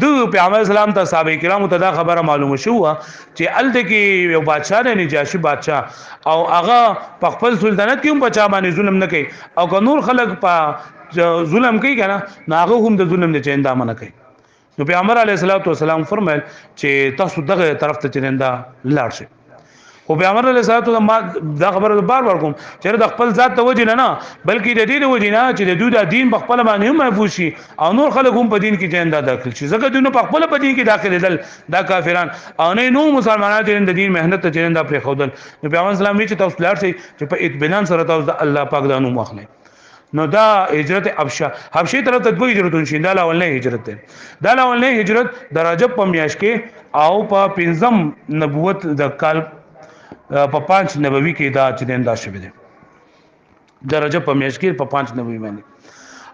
د پیغمبر اسلام ته صحابه کرامو ته دا خبره معلومه شو چې الته کې یو بادشاہ د نجاشي بادشاہ او هغه په خپل سلطنت کې هم بچا باندې ظلم نه کوي او که نور خلک په ظلم کوي کنه هغه هم د ظلم نه چیندا منه کوي نو پیغمبر علیه الصلاۃ والسلام فرمایل چې تاسو دغه طرف ته چیندا لاړ شئ او پیغمبر علیه الصلاۃ والسلام دا خبره بار کوم چې د خپل ذات ته وجه نه بلکې د دې د وجه نه چې د دوی د دین په خپل باندې هم محفوظ شي او نور خلک هم په دین کې چیندا داخل شي ځکه دوی په خپل په دین کې داخل دل دا کافران او نه نو مسلمانانو د دین مهنت ته چیندا پرې خودل نو پیغمبر اسلام چې تاسو لاړ شئ چې په اطمینان سره تاسو د الله پاک د انوم واخلئ نو دا هجرت حبشه طرف ته دوی هجرتون شي دا اولنې هجرت ده دا اولنې هجرت د رجب په میاشت کې او په پنځم نبوت د کال په 5 نبوي کې دا چیندا شوی دی د رجب په میاشت کې په 5 نبوي باندې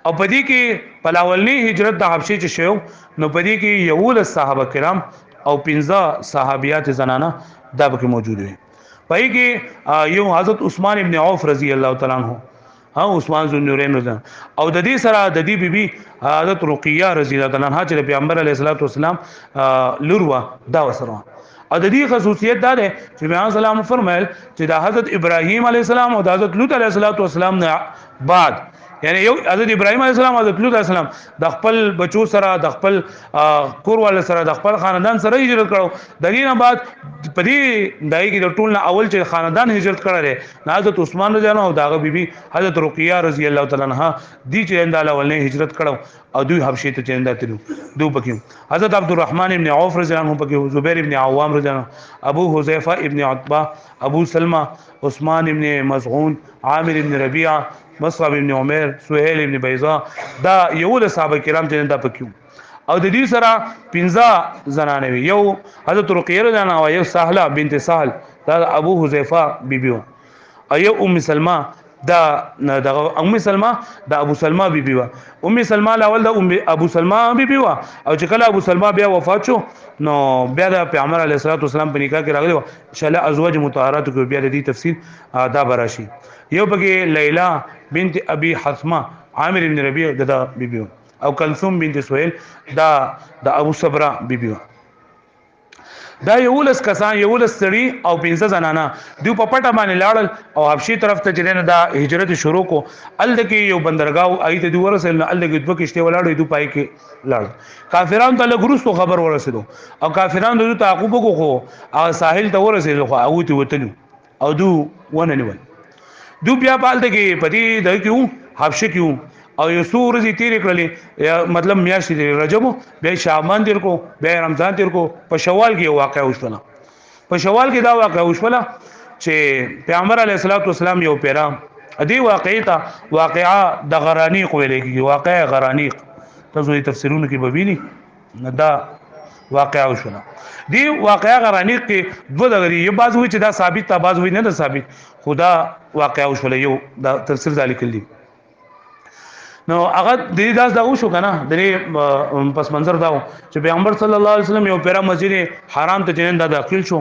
او په دې کې په اولنې هجرت د حبشه چې شو نو په دې کې یول صحابه کرام او 15 صحابيات زنانه دا به موجود وي په کې یو حضرت عثمان ابن عوف رضی الله تعالی عنہ عثمان ذو النورین او د دې سره د دې بیبي حضرت رقیہ رضی الله تعالی عنها چې پیغمبر علیه الصلاۃ والسلام لوروا دا وسره او د دې خصوصیت دا ده چې پیغمبر سلام فرمایل چې د حضرت ابراهیم علیه السلام او د حضرت لوط علیه الصلاۃ والسلام نه بعد یعنی یو حضرت ابراهیم علیه السلام او حضرت لوط علیه السلام د خپل بچو سره د خپل کور ول سره د خپل خاندان سره هجرت کړو د دې نه بعد په دې دای کې د ټول نه اول چې خاندان هجرت کړل حضرت عثمان رضی الله او داغه بیبي حضرت رقیہ رضی الله تعالی عنها دي چې انداله ولنه هجرت کړو او دوی حبشه ته چیندا تلو دو پکې حضرت عبدالرحمن ابن عوف رضی الله عنه پکې زبیر ابن عوام رضی الله ابو حذیفه ابن عتبہ ابو سلمہ عثمان ابن مزعون عامر ابن ربيعه مصعب ابن عمر سهيل ابن بيضاء دا یو له صحابه کرام چې دا پکې او د دې سره 15 زنانه وي یو حضرت رقیہ رضی الله عنها یو سهله بنت سهل دا ابو حذیفه بیبیو او یو ام سلمہ دا ام سلمہ دا ابو سلمہ بیبی وا ام سلمہ الاول دا ابو سلمہ بیبی وا او چې کله ابو سلمہ بیا وفات شو نو بیا د پیغمبر علیه الصلاۃ والسلام په نکاح کې راغلی ان شاء الله ازواج مطهرات کو بیا د دې تفصیل دا براشي یو پکې لیلا بنت ابي حثمه عامر ابن ربيع دا بیبی او کلثوم بنت سهيل دا ابو صبرا بیبی دا یولس کسان یولس سړي او 15 زنانه دوی په پټه باندې لاړل او حبشي طرف ته چې دا هجرت شروع کو ال دکې یو بندرګاو ایت دی ورسل ال دکې دوه کشته ولاړې دوی پای کې لاړ کافرانو ته لګروستو خبر ورسېدو او کافرانو دوی تعقوب کو خو او ساحل ته ورسېدل خو او ته وتلو او دو ونه نیول دو بیا پالته کې پدې د کیو حبشه کیو او یو سورزي تیر کړلې مطلب میاشتې د رجب بیا شعبان تیر کو بیا رمضان تیر کو په شوال کې واقع وشوله په شوال کې دا واقع وشوله چې پیغمبر علیه الصلاۃ والسلام یو پیرا ادي واقعیت واقعا د غرانیق ویل کېږي واقع غرانیق تاسو تفسیرونه کې ببینی دا واقعا وشوله دی واقعا غرانیق کې دوه دغری یو بعض وی چې دا ثابت تا بعض وی نه ثابت خدا واقعا وشوله یو دا تفسیر ذالک دی نو هغه د دې داس دا وشو کنه د دې پس منظر داو چې پیغمبر صلی الله علیه وسلم یو پیرا مسجد حرام ته جنن دا داخل شو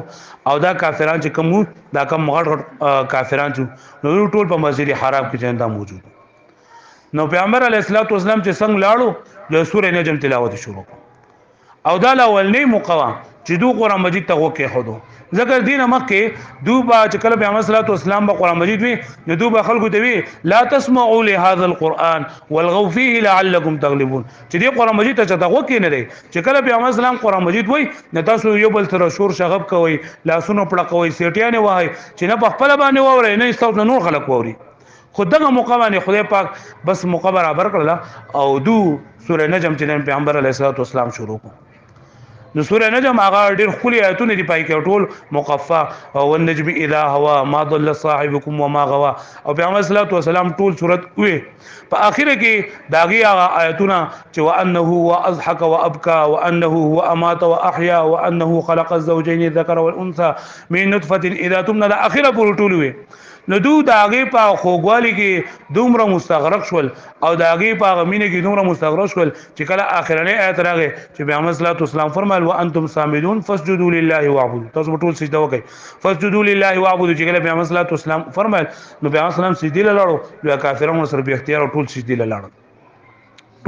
او دا کافران چې کوم دا کم غړ کافران چې نو ټول په مسجد حرام کې جنن دا موجود نو پیغمبر علیه الصلاۃ والسلام چې څنګه لاړو د سورې نجم تلاوت شروع او دا الاولنی مقوا چې دو قرآن مجید ته وکي خودو ذکر دین مکه دو با چې کله پیغمبر صلی الله علیه وسلم په قرآن مجید وی نو دو با خلکو ته وی لا تسمعوا لهذا القرآن والغوا فيه لعلكم تغلبون چې دې قرآن مجید ته ته وکي نه دی چې کله پیغمبر صلی الله علیه وسلم قرآن مجید وی نو تاسو یو بل سره شور شغب کوي لاسونو پړه کوي سیټیانه وای چې نه په خپل باندې ووري نه استاو نور خلک ووري خدغه موقع باندې خدای پاک بس موقع برابر کړل او دو سورہ نجم چې پیغمبر علیه الصلوۃ والسلام شروع کو نو سورہ نجم هغه ډیر خولي آیتونه دی پای کې ټول مقفا او النجم اذا هوا ما ضل صاحبكم وما غوا او پیغمبر صلی الله علیه وسلم ټول صورت وې په اخر کې داغي هغه آیتونه چې وانه هو اضحك وابكى وانه هو امات واحيا وانه خلق الزوجين الذكر والانثى من نطفه اذا تمنى الاخره پر ټول وې نو دو داغه په خوګوالي کې دومره مستغرق شول او داغه په غمینه کې دومره مستغرق شول چې کله اخرنه آیت راغی چې پیغمبر صلی الله علیه وسلم فرمایل وانتم سامدون فسجدوا لله واعبدوا تاسو ټول سجده وکړئ فسجدوا لله واعبدوا چې کله پیغمبر صلی الله علیه وسلم فرمایل نو پیغمبر صلی الله علیه وسلم سجده لاړو بیا کافرانو سره به اختیار ټول سجده لاړو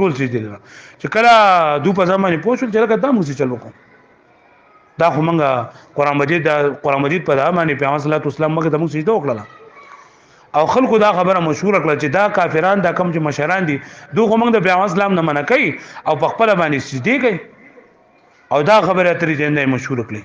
ټول سجده لاړو چې کله دو په ځمانه پوښتنه چې لکه دا موسی چل وکړو دا خو مونږه قرآن مجید په دا باندې پیغمبر صلی الله علیه وسلم مګه د موږ سجده وکړه او خلکو دا خبره مشهور کړه چې دا کافران دا کم چې مشران دي دوی موږ د پیغمبر اسلام نه منع کوي او په خپل باندې سجدي کوي او دا خبره ترې نه مشهور کړي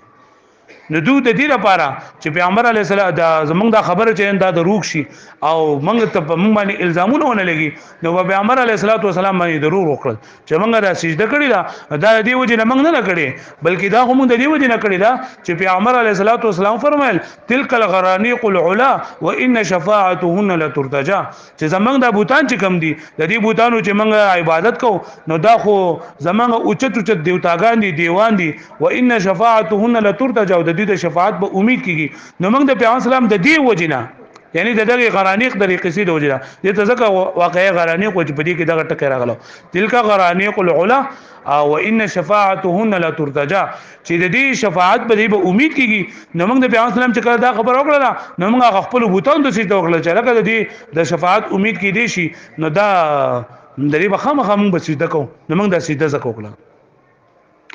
نو دوی د دې لپاره چې پیغمبر علیه السلام دا زمونږ دا خبره چې دا د روغ شي او موږ ته په موږ باندې الزامونه ونه لګي نو پیغمبر علیه السلام باندې ضرور وکړل چې موږ دا سجده کړی دا د دې وجه نه موږ نه کړی بلکې دا هم د دې وجه نه کړی دا چې پیغمبر علیه السلام فرمایل تلک الغرانیق العلا وان شفاعتهن لترتجى چې زمونږ د بوتان چې کم دي د دې بوتانو چې موږ عبادت کوو نو دا خو زمونږ اوچت دیوتاګان دي دیوان دي وان شفاعتهن لترتجى د دې شفاعت به امید کیږي نو موږ د پیغمبر اسلام د دې وجنه یعنی دغه غرانیق د قصې د وجنه دې ته ځکه واقعي غرانیق او په دې کې دغه ټکی راغلو تلک غرانیق العلا او ان شفاعتهن لا ترتجى چې د دې شفاعت به دې به امید کیږي نو موږ د پیغمبر اسلام چې کله دا خبر وکړه نو موږ خپل بوتان د سیته وکړه چې لکه د دې د شفاعت امید کې دي شي نو دا د دې بخامه هم بسیده کو نو موږ د سیده زکو وکړه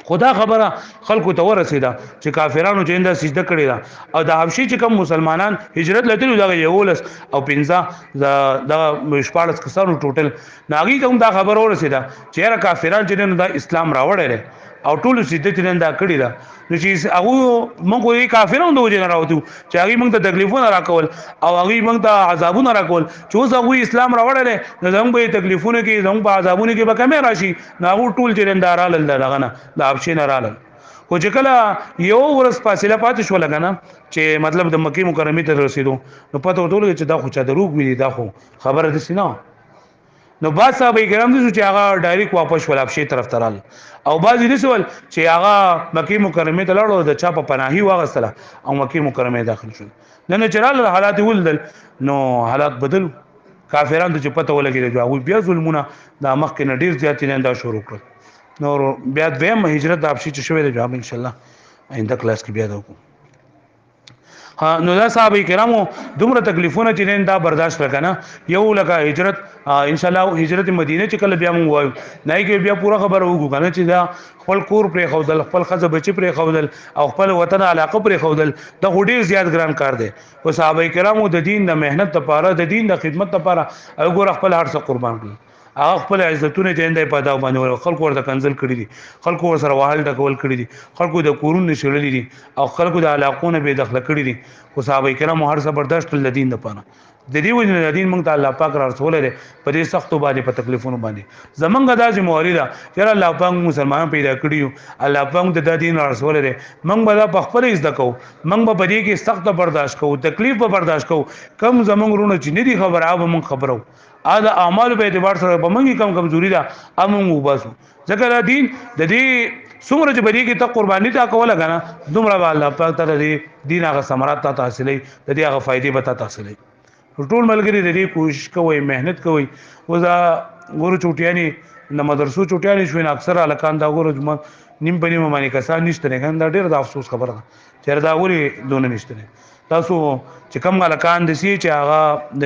خدا خبره خلکو ته ورسیدا چې کافرانو چې انده سجده کړی دا او د حبشي چې کوم مسلمانان هجرت لته دا یولس او 15 د شپارس کسانو ټوټل ناغي ته دا خبر ورسیدا چې کافرانو چې د اسلام راوړل او ټول سجده چې دا کړی دا نو چې هغه موږ یې کافرانو د وجه نه راوته چې هغه موږ ته تکلیفونه راکول او هغه موږ ته عذابونه راکول چې اوس هغه اسلام راوړل نو زموږ به تکلیفونه کې زموږ په عذابونه کې به کمه راشي نو هغه ټول چې دارال دغه نه د حبشي نه رالل خو چې کله یو ورځ فاصله پاتې شو لګنه چې مطلب د مکه مکرمه ته رسیدو نو پته وټول چې دا خو چا دروغ ویلي دا خو خبره دي سينه نو بعد صاحب کرام دي چې هغه ډایرکټ واپس ول حبشي طرف ترال او بعض دي سوال چې هغه مکه مکرمه ته لاړو د چا په پناهي واغستله او مکه مکرمه داخل شول نن چرال حالات ولدل نو حالات بدل کافرانو ته چې پته ولګي دا هغه بیا ظلمونه د مخ کې ډیر زیات نه دا شروع کړ نو بیا دویم هجرت د حبشي چې شوې ده جواب ان شاء الله آینده کلاس کې بیا دا وکړو ها نو دا صحابه کرامو دومره تکلیفونه چې نن دا برداشت وکنه یو لکه هجرت ان شاء الله هجرت مدینه چې کله بیا مونږ وایو نه کې بیا پوره خبره وګو کنه چې دا خپل کور پرې خودل خپل خزه بچی پرې خودل او خپل وطن علاقه پرې خودل دا ډیر زیات ګران کار دی او صحابه کرامو د دین د مهنت لپاره د دین د خدمت لپاره وګور خپل هر څه قربان کړل هغه خپل عزتونه ته اندای په دا باندې خلکو ورته کنزل کړی دي خلکو ور سره وحال ټکول کړی دي خلکو د کورونو شړلې دي او خلکو د علاقونو به دخل کړی دي او صحابه کرام هر څه برداشت کړل دین لپاره د دې وجه د دین موږ ته الله پاک را رسول لري په دې سختو باندې په تکلیفونو باندې زمونږ د ذمہواری ده چې الله پاک مسلمانان پیدا کړیو الله پاک د دین را رسول لري موږ به په خپل عزت کو موږ به دې کې سخت برداشت کو تکلیف به برداشت کو کم زمونږ رونه چې نه دي خبره او موږ خبرو دا اعمال په اعتبار سره په منګي کم کمزوري ده امون وباسو ځکه دین د دې څومره چې بری کې ته قرباني تا کوله غنا دومره به الله پاک تعالی دې دین هغه ثمرات ته حاصلې د دې هغه فائدې به ته حاصلې ټول ملګری د دې کوشش کوي مهنت کوي وزا ګورو چوټیانی د مدرسو چوټیانی شوین اکثر الکان دا ګورو نیم په نیم باندې کسان نشته نه دا ډیر د افسوس خبره ده چې دا ګوري دونه نشته تاسو چې کم الکان د سی چې هغه د